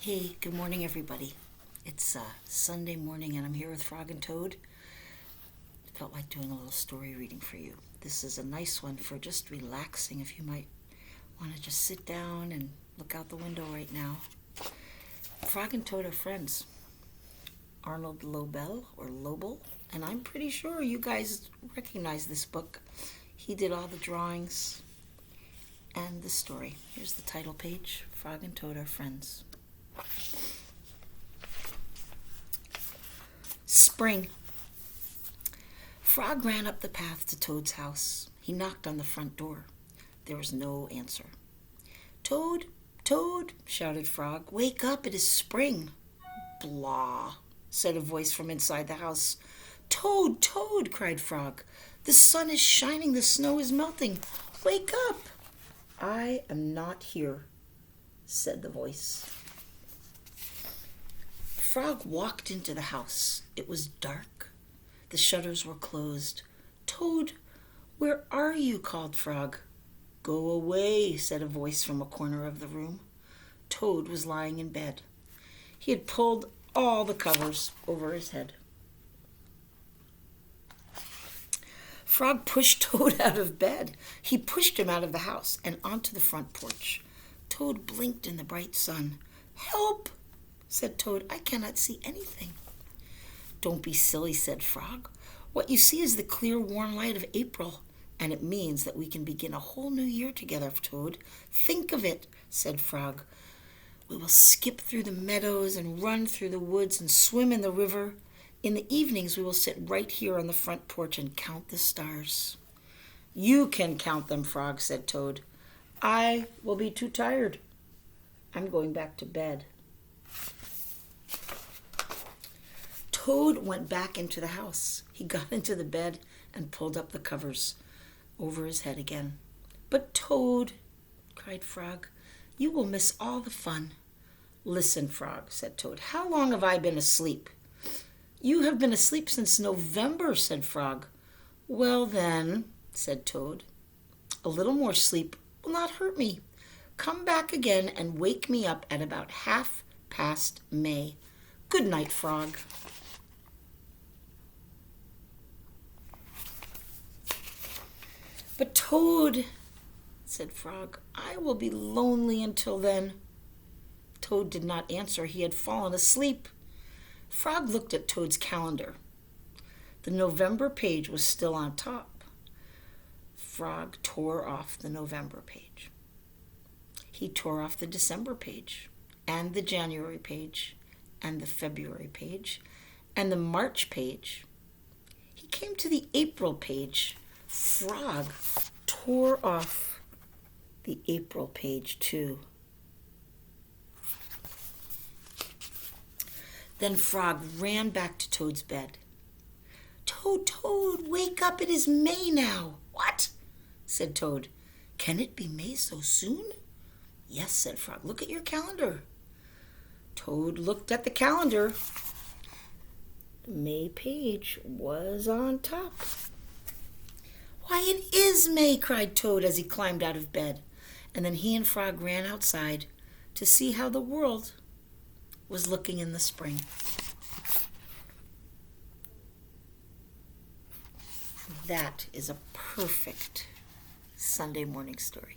Hey, good morning, everybody. It's Sunday morning, and I'm here with Frog and Toad. Felt like doing a little story reading for you. This is a nice one for just relaxing if you might want to just sit down and look out the window right now. Frog and Toad are friends. Arnold Lobel, or Lobel, and I'm pretty sure you guys recognize this book. He did all the drawings and the story. Here's the title page. Frog and Toad are friends. Spring. Frog ran up the path to Toad's house. He knocked on the front door. There was no answer. "Toad, Toad," shouted Frog, "wake up, it is spring." "Blah," said a voice from inside the house. "Toad, Toad," cried Frog, "the sun is shining, the snow is melting. Wake up." "I am not here," said the voice. Frog walked into the house. It was dark. The shutters were closed. "Toad, where are you?" called Frog. "Go away," said a voice from a corner of the room. Toad was lying in bed. He had pulled all the covers over his head. Frog pushed Toad out of bed. He pushed him out of the house and onto the front porch. Toad blinked in the bright sun. "Help!" said Toad. "I cannot see anything." "Don't be silly," said Frog. "What you see is the clear, warm light of April, and it means that we can begin a whole new year together, Toad. Think of it," said Frog. "We will skip through the meadows and run through the woods and swim in the river. In the evenings, we will sit right here on the front porch and count the stars." "You can count them, Frog," said Toad. "I will be too tired. I'm going back to bed." Toad went back into the house. He got into the bed and pulled up the covers over his head again. "But Toad," cried Frog, "you will miss all the fun." "Listen, Frog," said Toad, "how long have I been asleep?" "You have been asleep since November," said Frog. "Well then," said Toad, "a little more sleep will not hurt me. Come back again and wake me up at about 1/2 May. Good night, Frog." "But Toad," said Frog, "I will be lonely until then." Toad did not answer. He had fallen asleep. Frog looked at Toad's calendar. The November page was still on top. Frog tore off the November page. He tore off the December page, and the January page, and the February page, and the March page. He came to the April page. Frog tore off the April page too. Then Frog ran back to Toad's bed. "Toad, Toad, wake up, it is May now." "What?" said Toad. "Can it be May so soon?" "Yes," said Frog. "Look at your calendar." Toad looked at the calendar. The May page was on top. "Why, it is May!" cried Toad as he climbed out of bed. And then he and Frog ran outside to see how the world was looking in the spring. That is a perfect Sunday morning story.